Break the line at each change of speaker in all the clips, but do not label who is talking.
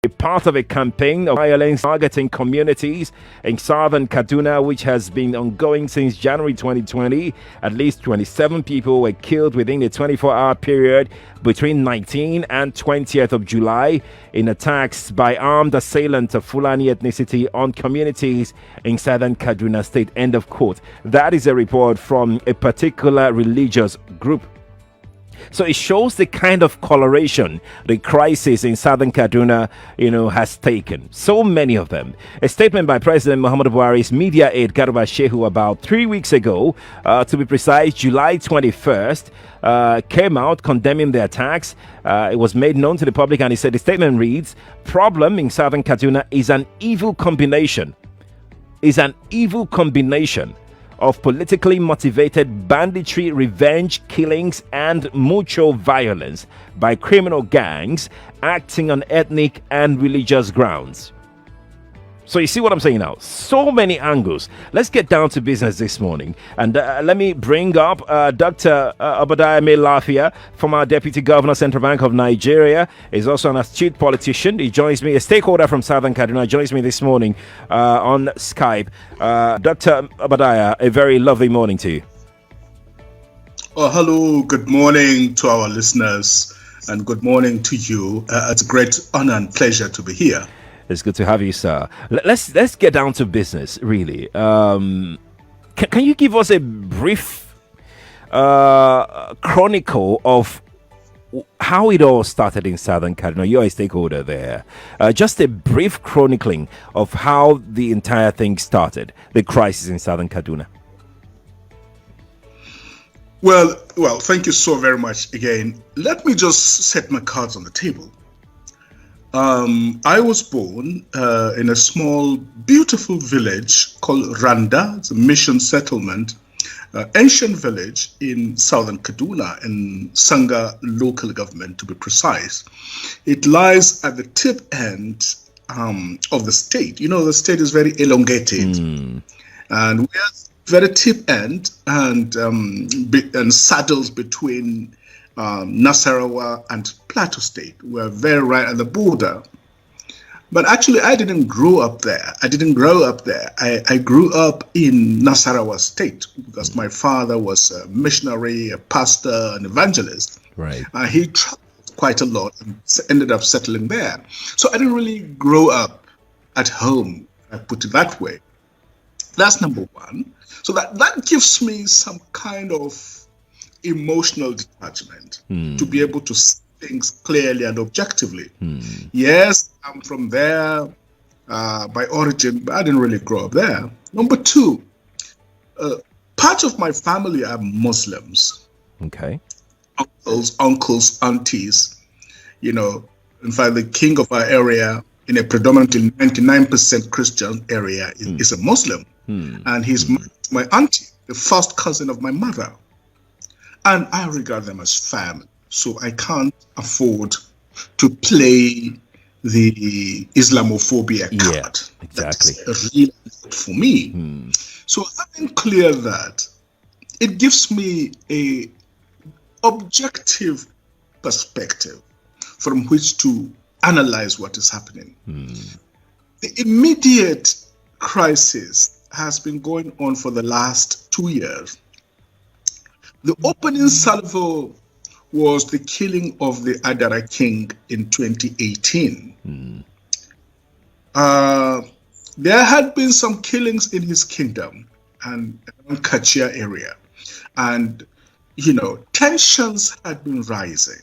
part of a campaign of violence targeting communities in southern Kaduna, which has been ongoing since January 2020. At least 27 people were killed within a 24-hour period between 19th and 20th of July in attacks by armed assailants of Fulani ethnicity on communities in southern Kaduna state. End of quote. That is a report from a particular religious group. So it shows the kind of coloration the crisis in southern Kaduna, has taken. So many of them. A statement by President Muhammadu Buhari's media aide Garba Shehu about 3 weeks ago, to be precise, July 21st, came out condemning the attacks. It was made known to the public, and he said the statement reads: "Problem in southern Kaduna is an evil combination. Of politically motivated banditry, revenge killings, and mutual violence by criminal gangs acting on ethnic and religious grounds." So you see what I'm saying now? So many angles. Let's get down to business this morning. And let me bring up Dr. Obadiah Mailafia, former Deputy Governor, Central Bank of Nigeria. He's also an astute politician. He joins me, a stakeholder from Southern Kaduna, joins me this morning on Skype. Dr. Obadiah, a very lovely morning to you.
Oh, hello. Good morning to our listeners, and good morning to you. It's a great honor and pleasure to be here.
It's good to have you, sir. Let's get down to business, really. Can you give us a brief chronicle of how it all started in Southern Kaduna? You're a stakeholder there. Just a brief chronicling of how the entire thing started, the crisis in Southern Kaduna.
Well, thank you so very much again. Let me just set my cards on the table. I was born in a small, beautiful village called Randa. It's a mission settlement, ancient village in southern Kaduna, in Sanga local government, to be precise. It lies at the tip end of the state. The state is very elongated, and we are very tip end and saddles between Nasarawa and Plateau State. We're very right at the border. But actually, I didn't grow up there. I grew up in Nasarawa State because my father was a missionary, a pastor, an evangelist.
Right.
He traveled quite a lot and ended up settling there. So I didn't really grow up at home, I put it that way. That's number one. So that gives me some kind of emotional detachment to be able to see things clearly and objectively. Yes, I'm from there by origin, but I didn't really grow up there. Number two, part of my family are Muslims.
Okay.
Uncles, aunties. In fact, the king of our area, in a predominantly 99% Christian area, is a Muslim. And he's my auntie, the first cousin of my mother. And I regard them as family. So I can't afford to play the Islamophobia card.
Yeah, exactly.
That's really good for me. So having clear that, it gives me a objective perspective from which to analyze what is happening. The immediate crisis has been going on for the last 2 years. The opening salvo was the killing of the Adara king in 2018. There had been some killings in his kingdom and around Kachia area. And, tensions had been rising.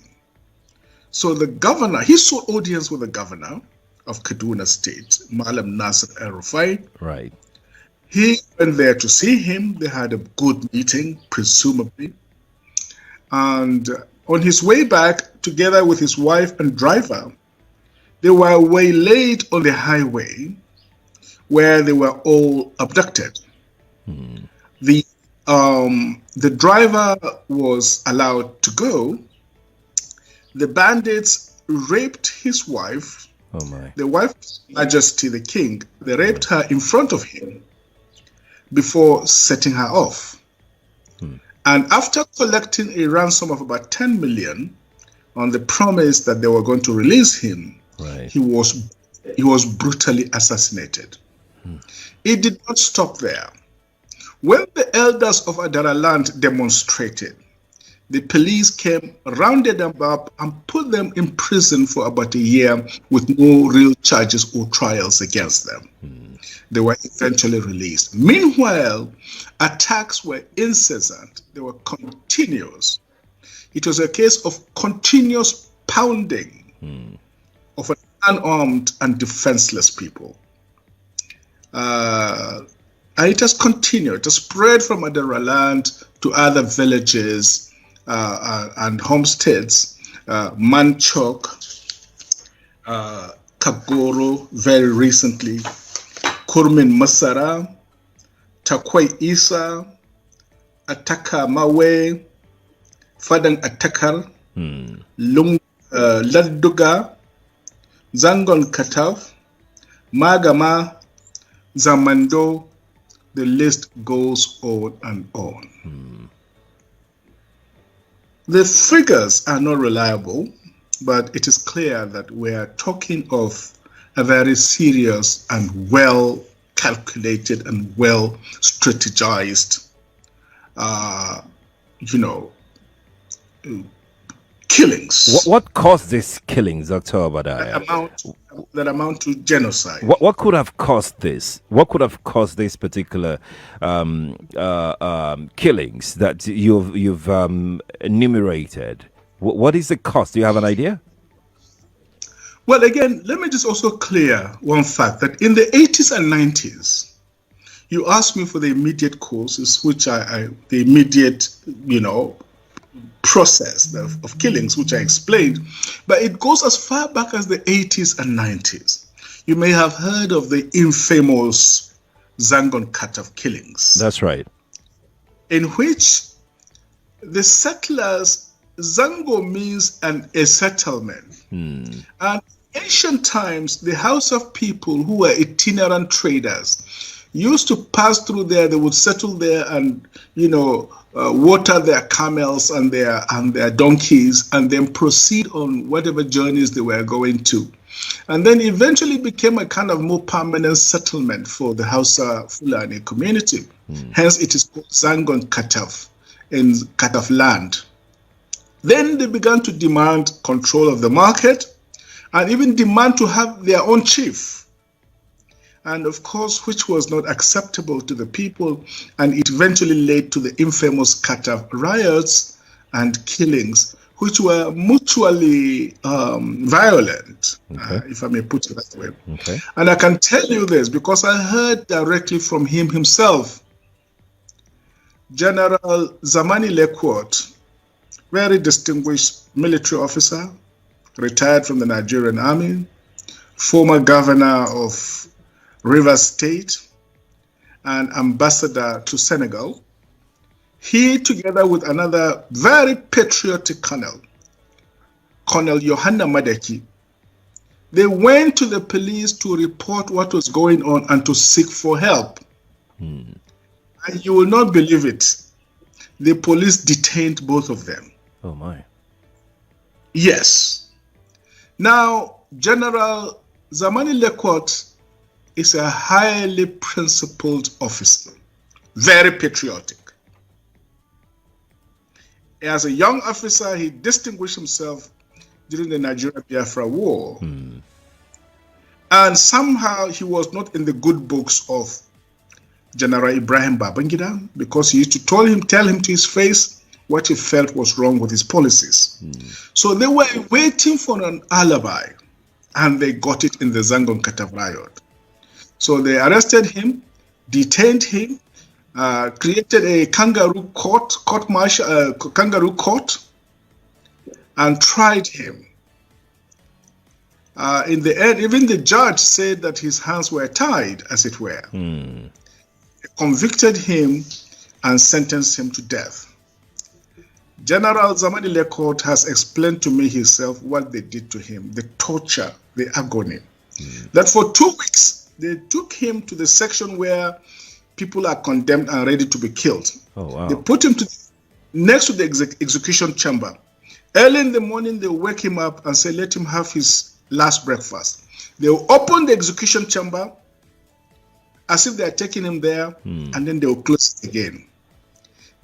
So the governor, he sought audience with the governor of Kaduna State, Malam Nasir El-Rufai.
Right.
He went there to see him. They had a good meeting, presumably. And on his way back, together with his wife and driver, they were waylaid on the highway where they were all abducted. The driver was allowed to go. The bandits raped his wife.
Oh my.
The wife's Majesty the King, they raped her in front of him before setting her off. And after collecting a ransom of about 10 million on the promise that they were going to release him
Right.
he was brutally assassinated. It did not stop there. When the elders of Adaraland demonstrated, the police came, rounded them up, and put them in prison for about a year with no real charges or trials against them. They were eventually released. Meanwhile, attacks were incessant. They were continuous. It was a case of continuous pounding of an unarmed and defenseless people. And it has continued. It has spread from Adaraland to other villages and homesteads, Manchok, Kagoro, very recently, Kurmin Masara, Takwai Isa, Ataka Mawe, Fadang Atakar, Laduga, Zangon Katav, Magama, Zamando, the list goes on and on. The figures are not reliable, but it is clear that we are talking of a very serious and well calculated and well strategized, killings.
What caused these killings, Dr. Obadiah?
That amount to genocide.
What could have caused this? What could have caused these particular killings that you've enumerated? What is the cause? Do you have an idea?
Well, again, let me just also clear one fact that in the 80s and 90s, you asked me for the immediate causes, which the immediate, process of killings, which I explained, but it goes as far back as the 80s and 90s. You may have heard of the infamous Zangon Kataf killings.
That's right.
In which the settlers, Zango means a settlement. And in ancient times, the house of people who were itinerant traders used to pass through there. They would settle there and, water their camels and their donkeys, and then proceed on whatever journeys they were going to. And then eventually became a kind of more permanent settlement for the Hausa Fulani community. Hence it is called Zangon Kataf, in Kataf land. Then they began to demand control of the market and even demand to have their own chief. And of course, which was not acceptable to the people, and it eventually led to the infamous Kataf riots and killings, which were mutually violent, if I may put it that way.
Okay.
And I can tell you this because I heard directly from him himself. General Zamani Lekwot, very distinguished military officer, retired from the Nigerian Army, former governor of Rivers State, and ambassador to Senegal. He, together with another very patriotic colonel, Colonel Johanna Madeki, they went to the police to report what was going on and to seek for help. And you will not believe it. The police detained both of them.
Oh my.
Yes. Now, General Zamani Lekwot is a highly principled officer, very patriotic. As a young officer, he distinguished himself during the Nigeria-Biafra War. And somehow he was not in the good books of General Ibrahim Babangida, because he used to tell him to his face what he felt was wrong with his policies. So they were waiting for an alibi, and they got it in the Zangon Kataf riot. So they arrested him, detained him, created a kangaroo court, and tried him. In the end, even the judge said that his hands were tied, as it were. They convicted him and sentenced him to death. General Zamani Lekot has explained to me himself what they did to him, the torture, the agony. That for 2 weeks, they took him to the section where people are condemned and ready to be killed.
Oh, wow.
They put him next to the execution chamber. Early in the morning, they wake him up and say, let him have his last breakfast. They will open the execution chamber as if they are taking him there, and then they will close it again.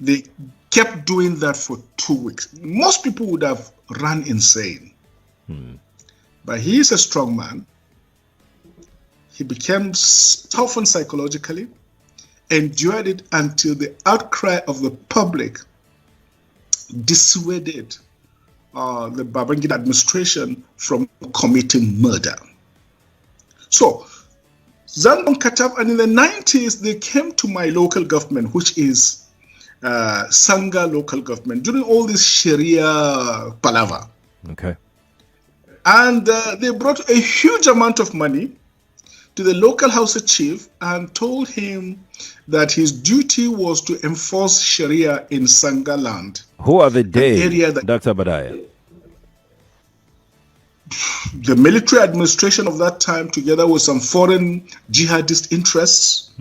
They kept doing that for 2 weeks. Most people would have run insane. But he is a strong man. He became toughened psychologically, endured it until the outcry of the public dissuaded the Babangida administration from committing murder. So, Zangon Katab, and in the 90s, they came to my local government, which is Sanga local government, during all this Sharia palaver.
Okay.
And they brought a huge amount of money to the local Hausa chief and told him that his duty was to enforce Sharia in Sanga land.
Who are the Dr. Obadiah?
The military administration of that time, together with some foreign jihadist interests,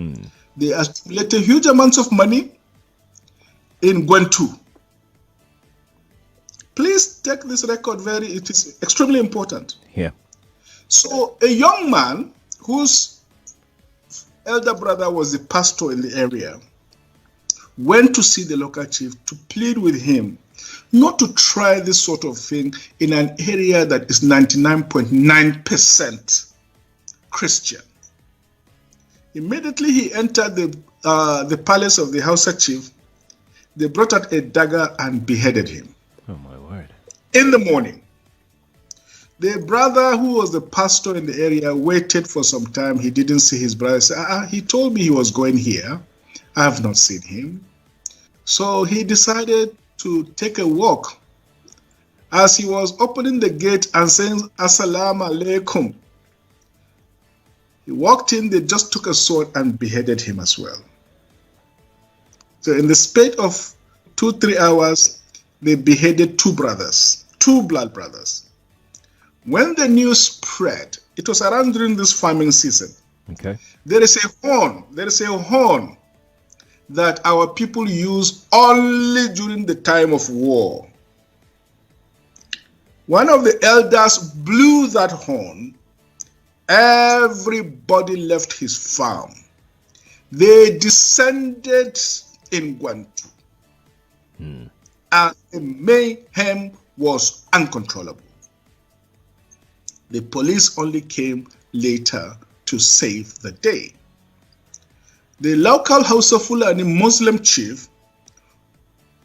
they accumulated huge amounts of money in Gwentu. Please take this record it is extremely important.
Yeah.
So a young man whose elder brother was the pastor in the area went to see the local chief to plead with him not to try this sort of thing in an area that is 99.9% Christian. Immediately he entered the palace of the Hausa chief. They brought out a dagger and beheaded him.
Oh my word.
In the morning. The brother who was the pastor in the area waited for some time. He didn't see his brother. He said, he told me he was going here. I have not seen him. So he decided to take a walk. As he was opening the gate and saying, Assalamu alaikum, he walked in, they just took a sword and beheaded him as well. So in the space of 2-3 hours, they beheaded two brothers, two blood brothers. When the news spread, it was around during this farming season.
Okay.
There is a horn that our people use only during the time of war. One of the elders blew that horn. Everybody left his farm. They descended in Gwantu. And the mayhem was uncontrollable. The police only came later to save the day. The local Hausa Fulani Muslim chief,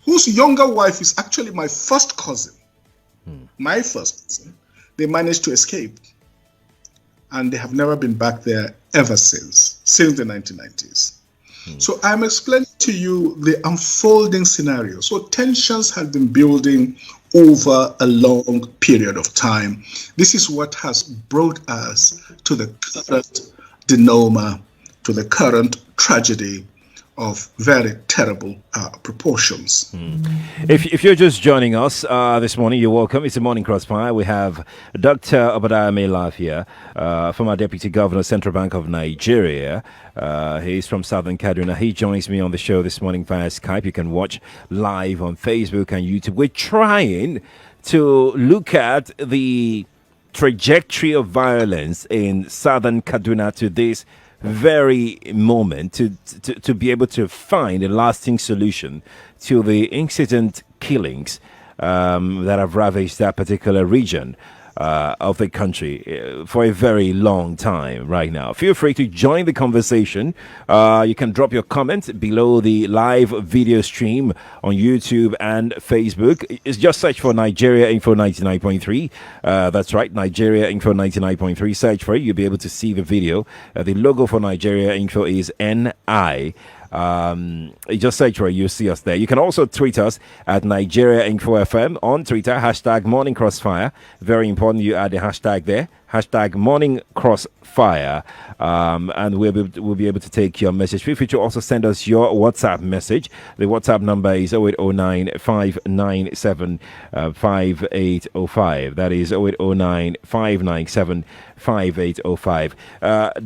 whose younger wife is actually my first cousin, they managed to escape. And they have never been back there ever since the 1990s. So I'm explaining to you the unfolding scenario. So tensions have been building over a long period of time. This is what has brought us to the current denouement, to the current tragedy of very terrible proportions.
If you're just joining us this morning, you're welcome. It's a morning crossfire. We have Dr. Obadiah Mailafia, former Deputy Governor, Central Bank of Nigeria. He's from Southern Kaduna. He joins me on the show this morning via Skype. You can watch live on Facebook and YouTube. We're trying to look at the trajectory of violence in Southern Kaduna to this very moment to be able to find a lasting solution to the incident killings that have ravaged that particular region of the country for a very long time right now. Feel free to join the conversation. You can drop your comment below the live video stream on YouTube and Facebook. It's just search for Nigeria Info 99.3. That's right, Nigeria Info 99.3. Search for it. You'll be able to see the video. The logo for Nigeria Info is NI. You just search for it, you'll see us there. You can also tweet us at Nigeria Info FM on Twitter, hashtag Morning Crossfire. Very important you add the hashtag there, hashtag Morning Crossfire, and we'll be able to take your message. Feel free to also send us your WhatsApp message. The WhatsApp number is 0809 597 5805. That is 0809 597 5805.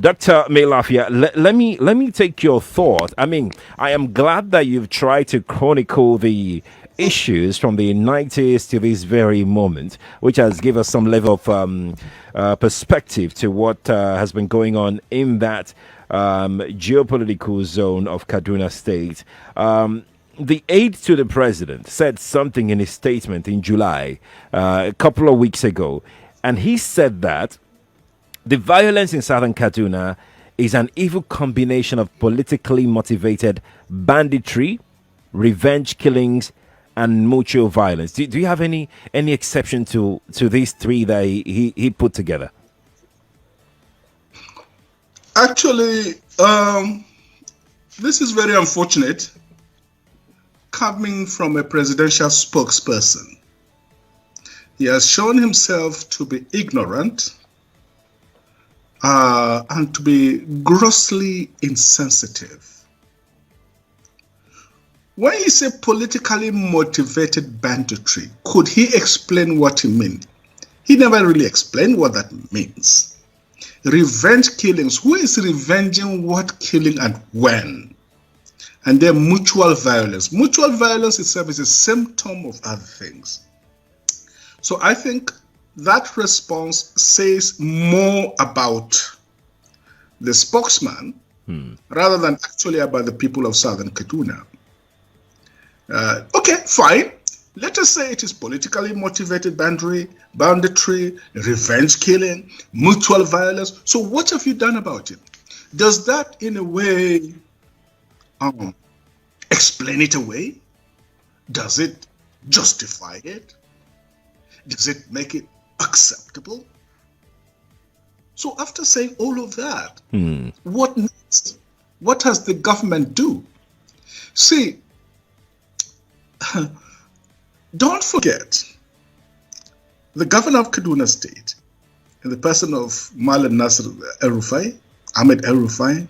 Dr. Mailafia, let me take your thought. I mean, I am glad that you've tried to chronicle the issues from the 90s to this very moment, which has given us some level of perspective to what has been going on in that geopolitical zone of Kaduna State. The aide to the president said something in his statement in July, a couple of weeks ago, and he said that the violence in southern Kaduna is an evil combination of politically motivated banditry, revenge killings, and mutual violence. Do you have any exception to these three that he put together?
Actually, this is very unfortunate coming from a presidential spokesperson. He has shown himself to be ignorant and to be grossly insensitive. When he said politically motivated banditry, could he explain what he meant? He never really explained what that means. Revenge killings, who is revenging what killing and when? And then mutual violence. Mutual violence itself is a symptom of other things. So I think that response says more about the spokesman rather than actually about the people of southern Kaduna. Okay, fine. Let us say it is politically motivated banditry, revenge killing, mutual violence. So what have you done about it? Does that in a way explain it away? Does it justify it? Does it make it acceptable? So after saying all of that, what next? What has the government do? See, don't forget, the governor of Kaduna State, in the person of Malam Nasir Ahmed El-Rufai,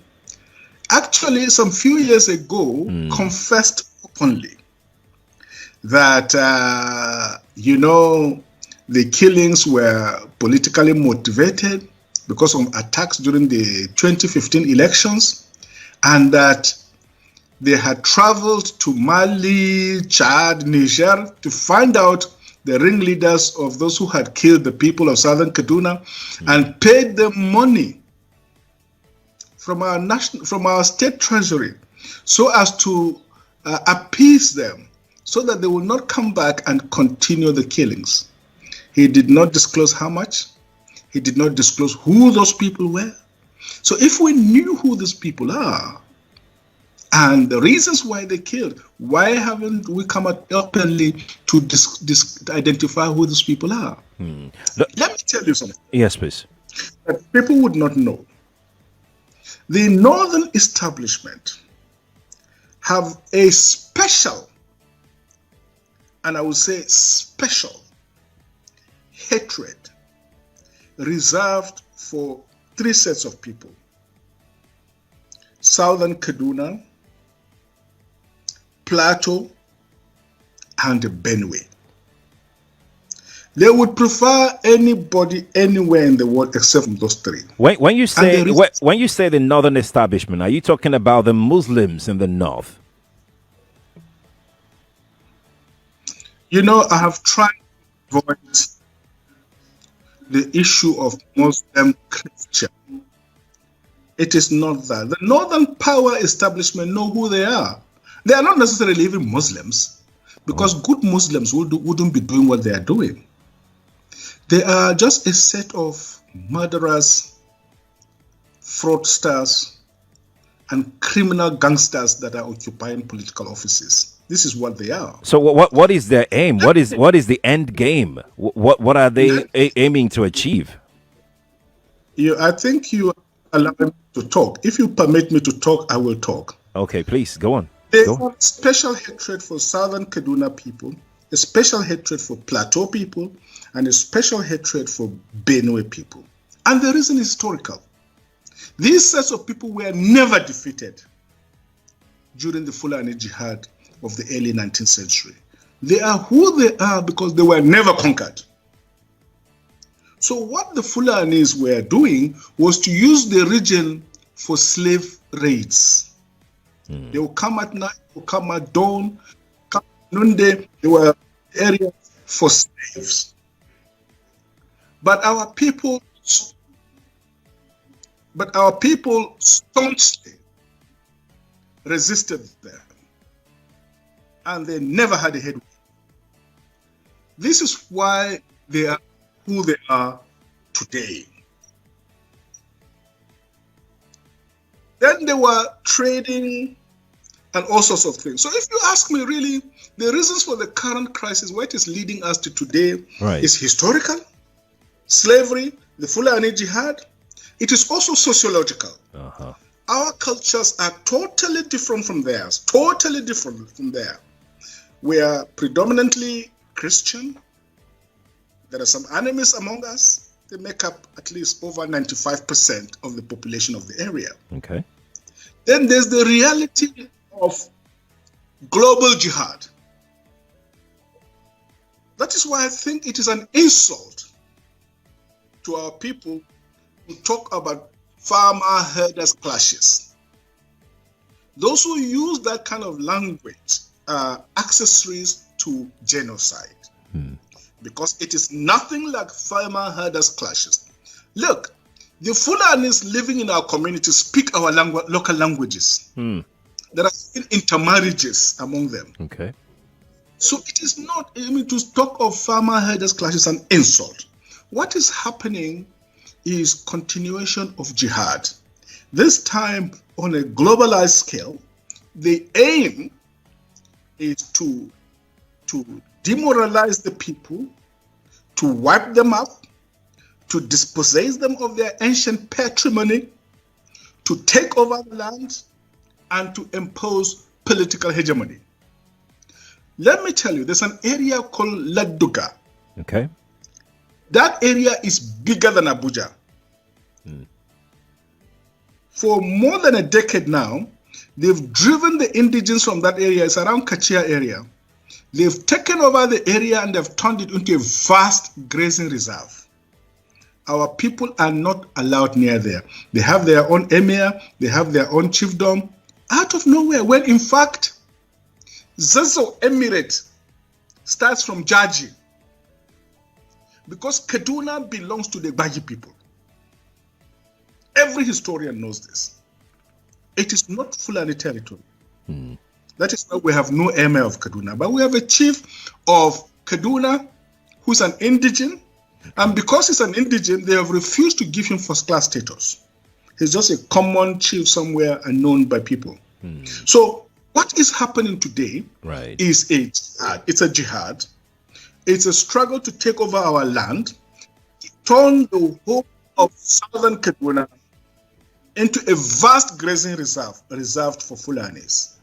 actually some few years ago confessed openly that, the killings were politically motivated because of attacks during the 2015 elections, and that they had traveled to Mali, Chad, Niger to find out the ringleaders of those who had killed the people of southern Kaduna and paid them money from our state treasury so as to appease them so that they will not come back and continue the killings. He did not disclose how much. He did not disclose who those people were. So if we knew who these people are, and the reasons why they killed, why haven't we come out openly to identify who these people are? Let me tell you something.
Yes, please.
That people would not know. The northern establishment have a special, and I would say special, hatred reserved for three sets of people: southern Kaduna, Plateau, and Benue. They would prefer anybody anywhere in the world except from those three.
When you say the northern establishment, are you talking about the Muslims in the north?
I have tried to avoid the issue of Muslim Christian. It is not that. The northern power establishment know who they are. They are not necessarily even Muslims, because good Muslims wouldn't be doing what they are doing. They are just a set of murderers, fraudsters, and criminal gangsters that are occupying political offices. This is what they are.
So what is their aim? What is the end game? What are they aiming to achieve?
I think you allow me to talk. If you permit me to talk, I will talk.
Okay, please go on.
They have special hatred for southern Kaduna people, a special hatred for Plateau people, and a special hatred for Benue people. And the reason is historical. These sets of people were never defeated during the Fulanis Jihadi of the early 19th century. They are who they are because they were never conquered. So what the Fulanis were doing was to use the region for slave raids. They will come at night, will come at dawn, come Nunde, they were areas for slaves. But our people staunchly resisted them, and they never had a headway. This is why they are who they are today. Then they were trading and all sorts of things. So if you ask me, really, the reasons for the current crisis, what is leading us to today, is historical, slavery, the Fulanis Jihadi. It is also sociological. Our cultures are totally different from theirs, totally different from theirs. We are predominantly Christian. There are some enemies among us. They make up at least over 95% of the population of the area.
Okay.
Then there's the reality of global jihad. That is why I think it is an insult to our people to talk about farmer-herders clashes. Those who use that kind of language are accessories to genocide. Because it is nothing like farmer-herders clashes. Look, the Fulanis living in our community speak our local languages. There are intermarriages among them.
Okay.
So it is not, to talk of farmer-herders clashes an insult. What is happening is continuation of jihad. This time on a globalized scale. The aim is to demoralize the people, to wipe them up, to dispossess them of their ancient patrimony, to take over the land, and to impose political hegemony. Let me tell you, there's an area called Laduga.
Okay.
That area is bigger than Abuja. For more than a decade now, they've driven the indigents from that area. It's around Kachia area. They've taken over the area and they've turned it into a vast grazing reserve. Our people are not allowed near there. They have their own emir, they have their own chiefdom, out of nowhere, when in fact, Zazo Emirate starts from Jaji, because Kaduna belongs to the Baji people. Every historian knows this. It is not Fulani territory. That is why we have no emir of Kaduna, but we have a chief of Kaduna who's an indigent, and because he's an indigent, they have refused to give him first-class status. He's just a common chief somewhere unknown by people. So what is happening today is it's a jihad. It's a struggle to take over our land, turn the whole of southern Kaduna into a vast grazing reserve reserved for Fulanis.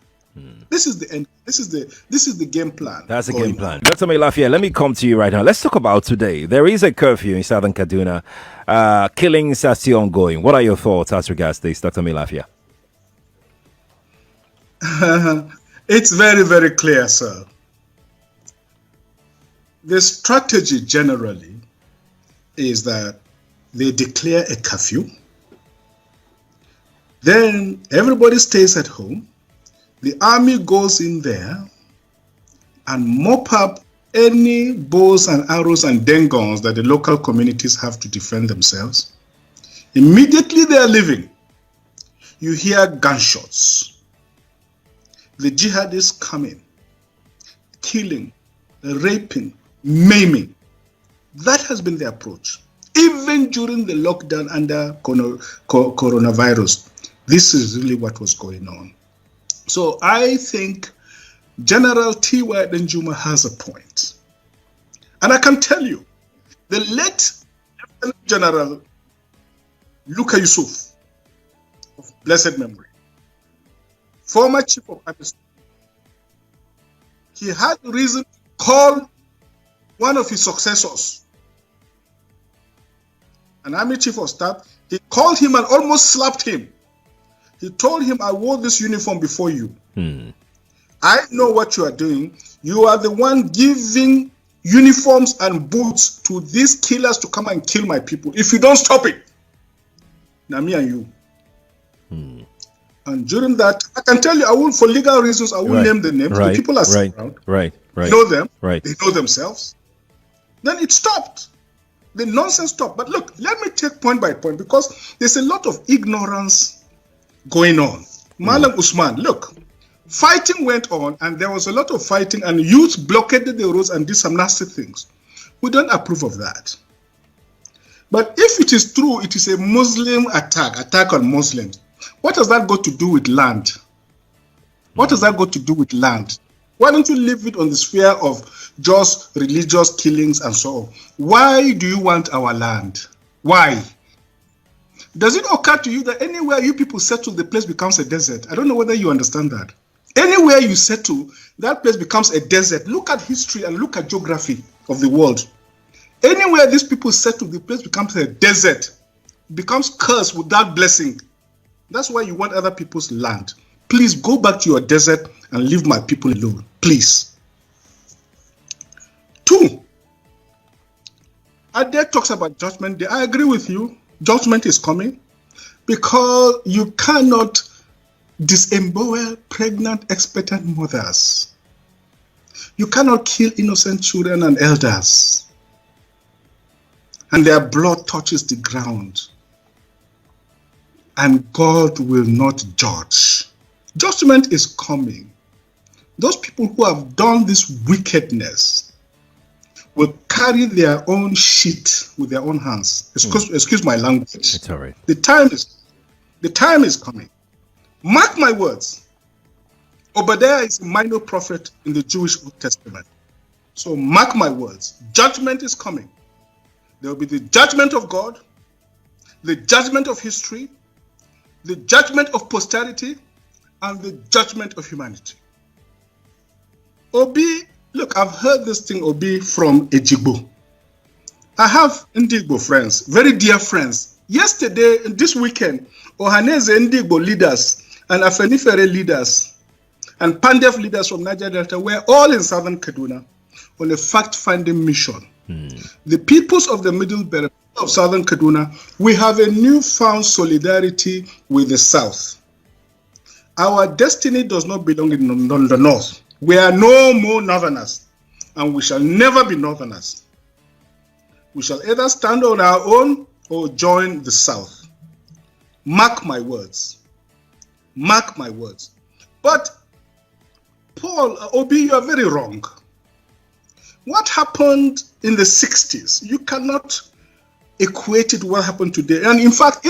This is the end. This is the game plan.
That's the game plan. Dr. Mailafia, let me come to you right now. Let's talk about today. There is a curfew in southern Kaduna. Killings are still ongoing. What are your thoughts as regards this, Dr. Mailafia?
It's very, very clear, sir. The strategy generally is that they declare a curfew. Then everybody stays at home. The army goes in there and mop up any bows and arrows and dengons that the local communities have to defend themselves. Immediately they are leaving, you hear gunshots. The jihadists coming, killing, raping, maiming. That has been the approach. Even during the lockdown under coronavirus, this is really what was going on. So I think General T.Y. Denjuma has a point. And I can tell you, the late Lieutenant General Luka Yusuf, of blessed memory, former Chief of Army Staff, he had reason to call one of his successors, an Army Chief of Staff. He called him and almost slapped him. He told him, I wore this uniform before you. I know what you are doing. You are the one giving uniforms and boots to these killers to come and kill my people. If you don't stop it, now me and you. And during that, I can tell you, I will, for legal reasons, I won't name the names. The people are sitting around. They know them. They know themselves. Then it stopped. The nonsense stopped. But look, let me take point by point, because there's a lot of ignorance going on. Malam Usman, look, fighting went on, and there was a lot of fighting, and youth blockaded the roads and did some nasty things. We don't approve of that. But if it is true, it is a Muslim attack on Muslims. What has that got to do with land? What has that got to do with land? Why don't you leave it on the sphere of just religious killings and so on? Why do you want our land? Why? Does it occur to you that anywhere you people settle, the place becomes a desert? I don't know whether you understand that. Anywhere you settle, that place becomes a desert. Look at history and look at geography of the world. Anywhere these people settle, the place becomes a desert. It becomes cursed without blessing. That's why you want other people's land. Please go back to your desert and leave my people alone. Please. 2. Ade talks about judgment day. I agree with you. Judgment is coming, because you cannot disembowel pregnant, expectant mothers. You cannot kill innocent children and elders, and their blood touches the ground, and God will not judge. Judgment is coming. Those people who have done this wickedness will carry their own shit with their own hands. Excuse my language.
It's all right.
The time is coming. Mark my words. Obadiah is a minor prophet in the Jewish Old Testament. So mark my words. Judgment is coming. There will be the judgment of God, the judgment of history, the judgment of posterity, and the judgment of humanity. Obi, look, I've heard this thing, Obi, from Ejigbo. I have Ndigbo friends, very dear friends. Yesterday, this weekend, Ohaneze Ndigbo leaders and Afenifere leaders and Pandef leaders from Niger Delta were all in southern Kaduna on a fact-finding mission. The peoples of the Middle Belt of southern Kaduna, we have a newfound solidarity with the South. Our destiny does not belong in the North. We are no more Northerners, and we shall never be Northerners. We shall either stand on our own or join the South. Mark my words. Mark my words. But, Paul, Obi, you are very wrong. What happened in the 60s, you cannot equate it to what happened today. And in fact,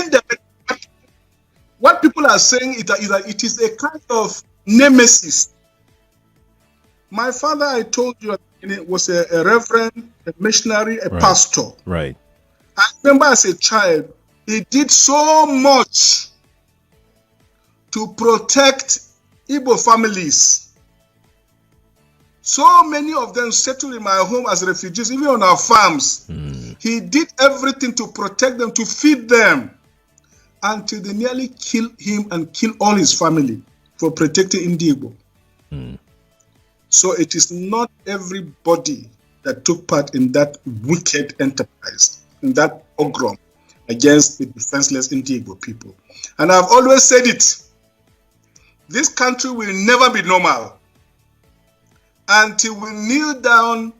what people are saying is that it is a kind of nemesis. My father, I told you, was a reverend, a missionary, a pastor.
Right.
I remember as a child, he did so much to protect Igbo families. So many of them settled in my home as refugees, even on our farms. He did everything to protect them, to feed them, until they nearly killed him and killed all his family for protecting Igbo. So it is not everybody that took part in that wicked enterprise, in that pogrom against the defenseless Igbo people. And I've always said it, this country will never be normal until we kneel down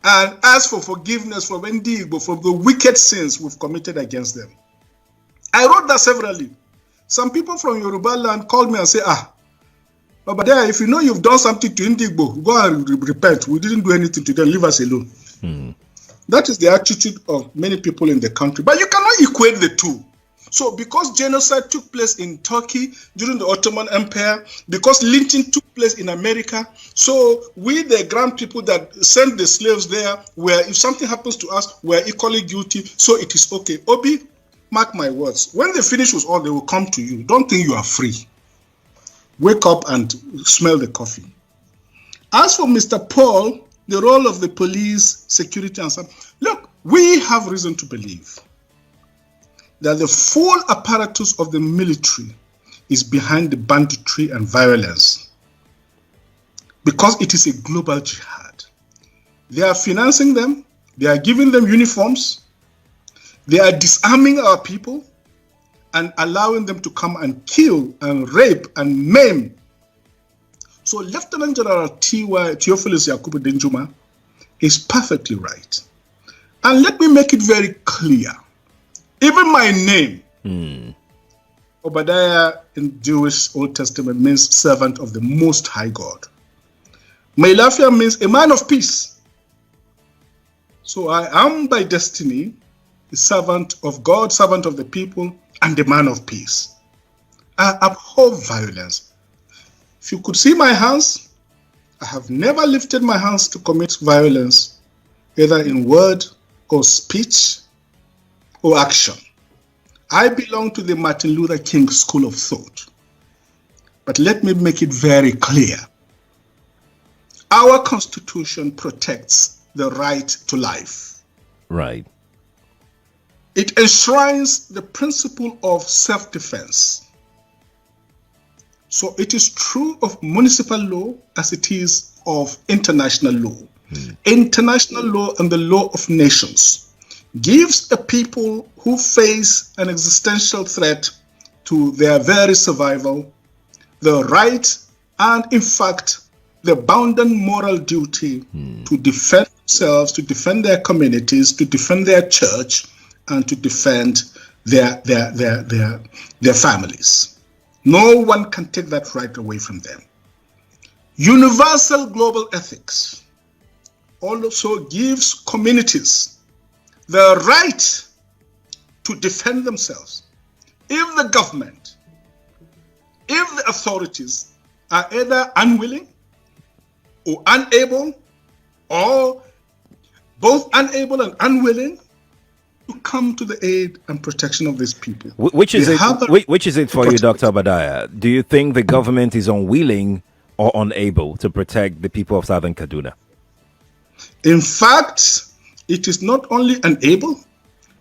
and ask for forgiveness from Igbo for the wicked sins we've committed against them. I wrote that severally. Some people from Yoruba land called me and say, but there, if you know you've done something to Igbo, go and repent. We didn't do anything to them. Leave us alone. That is the attitude of many people in the country. But you cannot equate the two. So because genocide took place in Turkey during the Ottoman Empire, because lynching took place in America, so we, the grand people that sent the slaves there, where if something happens to us, we're equally guilty, so it is okay. Obi, mark my words. When they finish with all, they will come to you. Don't think you are free. Wake up and smell the coffee. As for Mr. Paul, the role of the police, security, and stuff, look, we have reason to believe that the full apparatus of the military is behind the banditry and violence, because it is a global jihad. They are financing them, they are giving them uniforms, they are disarming our people, and allowing them to come and kill and rape and maim. So Lieutenant General Theophilus Yakubu Denjuma is perfectly right. And let me make it very clear. Even my name, Obadiah in Jewish Old Testament means servant of the Most High God. Mailafia means a man of peace. So I am by destiny the servant of God, servant of the people, and the man of peace. I abhor violence. If you could see my hands, I have never lifted my hands to commit violence, either in word or speech or action. I belong to the Martin Luther King school of thought. But let me make it very clear. Our Constitution protects the right to life.
Right.
It enshrines the principle of self-defense. So it is true of municipal law as it is of international law. International law and the law of nations gives a people who face an existential threat to their very survival the right and, in fact, the bounden moral duty to defend themselves, to defend their communities, to defend their church, and to defend their families. No one can take that right away from them. Universal global ethics also gives communities the right to defend themselves if the government, if the authorities are either unwilling or unable, or both unable and unwilling to come to the aid and protection of these people.
Which is it for you, Dr. Obadiah? Do you think the government is unwilling or unable to protect the people of Southern Kaduna?
In fact, it is not only unable,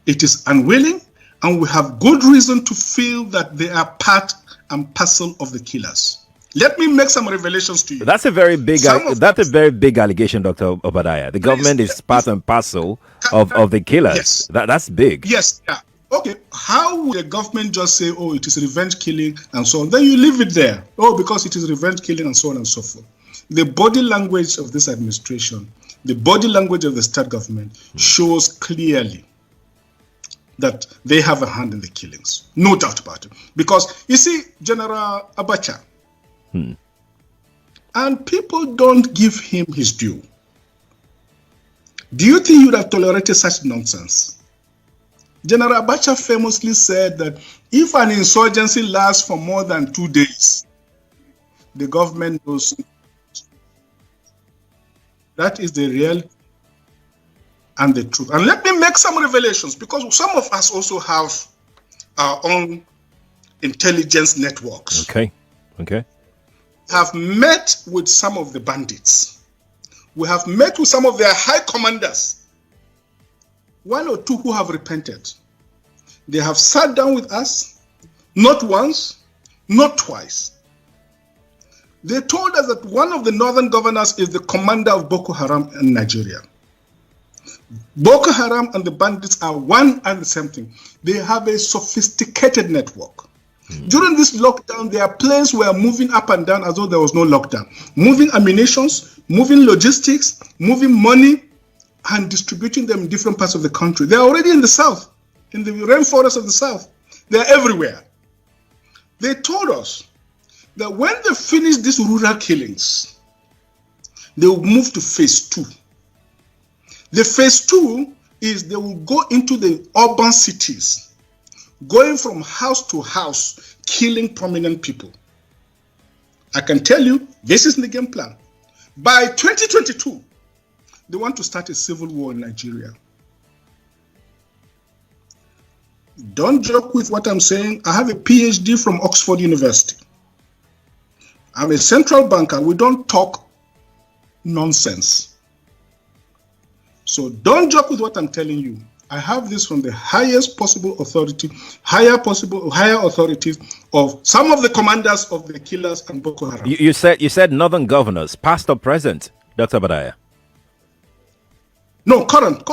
it is unwilling, and we have good reason to feel that they are part and parcel of the killers. Let me make some revelations to you.
That's a very big allegation, Dr. Obadiah. The government is part and parcel of the killers.
Yes.
That's big.
Yes. Yeah. Okay. How would the government just say, oh, it is revenge killing and so on? Then you leave it there. Oh, because it is revenge killing and so on and so forth. The body language of this administration, the body language of the state government shows clearly that they have a hand in the killings. No doubt about it. Because, you see, General Abacha, and people don't give him his due. Do you think you would have tolerated such nonsense? General Abacha famously said that if an insurgency lasts for more than 2 days, the government knows. That is the reality and the truth. And let me make some revelations, because some of us also have our own intelligence networks.
Okay.
Have met with some of the bandits. We have met with some of their high commanders. 1 or 2 who have repented. They have sat down with us, not once, not twice. They told us that one of the northern governors is the commander of Boko Haram in Nigeria. Boko Haram and the bandits are one and the same thing. They have a sophisticated network. During this lockdown, their planes were moving up and down as though there was no lockdown. Moving ammunitions, moving logistics, moving money, and distributing them in different parts of the country. They're already in the south, in the rainforest of the south. They're everywhere. They told us that when they finish these rural killings, they will move to phase 2. The phase 2 is they will go into the urban cities, going from house to house, killing prominent people. I can tell you, this is the game plan. By 2022, they want to start a civil war in Nigeria. Don't joke with what I'm saying. I have a PhD from Oxford University. I'm a central banker. We don't talk nonsense. So don't joke with what I'm telling you. I have this from the highest possible authority, higher authorities of some of the commanders of the killers and Boko Haram.
You said northern governors, past or present, Dr. Obadiah?
No, current.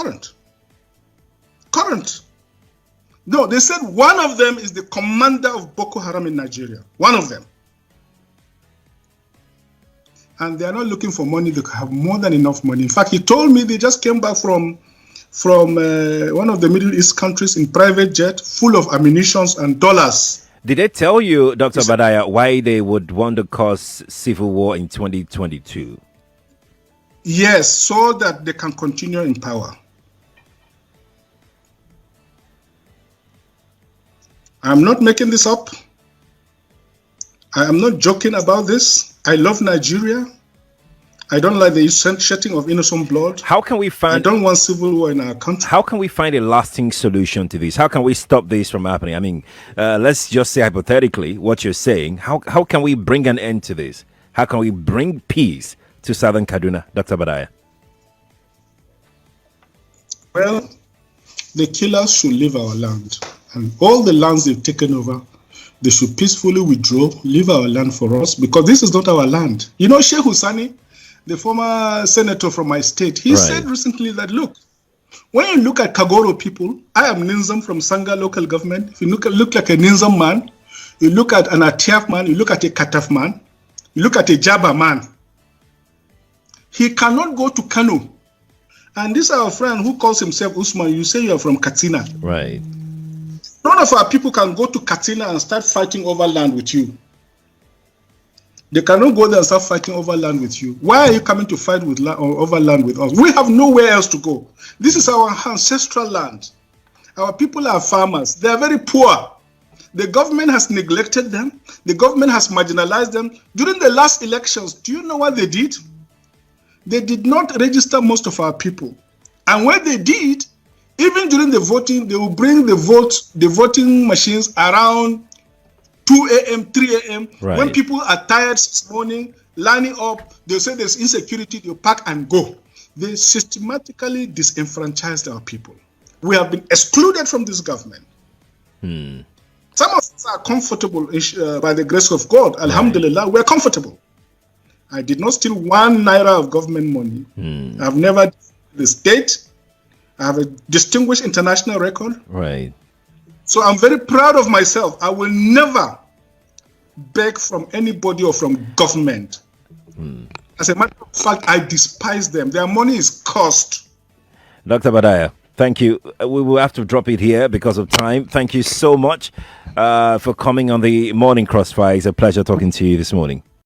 No, they said one of them is the commander of Boko Haram in Nigeria. One of them. And they are not looking for money. They have more than enough money. In fact, he told me they just came back from one of the Middle East countries in private jet, full of ammunition and dollars.
Did they tell you, Dr. Obadiah, why they would want to cause civil war in 2022?
Yes, so that they can continue in power. I'm not making this up. I am not joking about this. I love Nigeria. I don't like the shedding of innocent blood.
How can we find?
I don't want civil war in our country.
How can we find a lasting solution to this? How can we stop this from happening? I mean, let's just say hypothetically what you're saying. How can we bring an end to this? How can we bring peace to Southern Kaduna, Dr. Obadiah?
Well, the killers should leave our land. And all the lands they've taken over, they should peacefully withdraw, leave our land for us, because this is not our land. You know, Sheikh Husani, the former senator from my state, he said recently that, look, when you look at Kagoro people, I am Ninzam from Sanga local government. If you look like a Ninzam man, you look at an Atiaf man, you look at a Kataf man, you look at a Jaba man, he cannot go to Kano. And this is our friend who calls himself Usman. You say you are from Katsina.
Right.
None of our people can go to Katsina and start fighting over land with you. They cannot go there and start fighting over land with you. Why are you coming to fight with over land with us? We have nowhere else to go. This is our ancestral land. Our people are farmers. They are very poor. The government has neglected them. The government has marginalized them. During the last elections, do you know what they did? They did not register most of our people. And when they did, even during the voting, they will bring the voting machines around 2 a.m., 3 a.m.
Right.
When people are tired this morning, lining up, they'll say there's insecurity, they'll pack and go. They systematically disenfranchised our people. We have been excluded from this government. Some of us are comfortable by the grace of God. Alhamdulillah, we're comfortable. I did not steal 1 naira of government money. I've never the state. I have a distinguished international record.
Right.
So I'm very proud of myself. I will never beg from anybody or from government. As a matter of fact, I despise them. Their money is cost.
Dr. Obadiah, thank you. We will have to drop it here because of time. Thank you so much for coming on the Morning Crossfire. It's a pleasure talking to you this morning.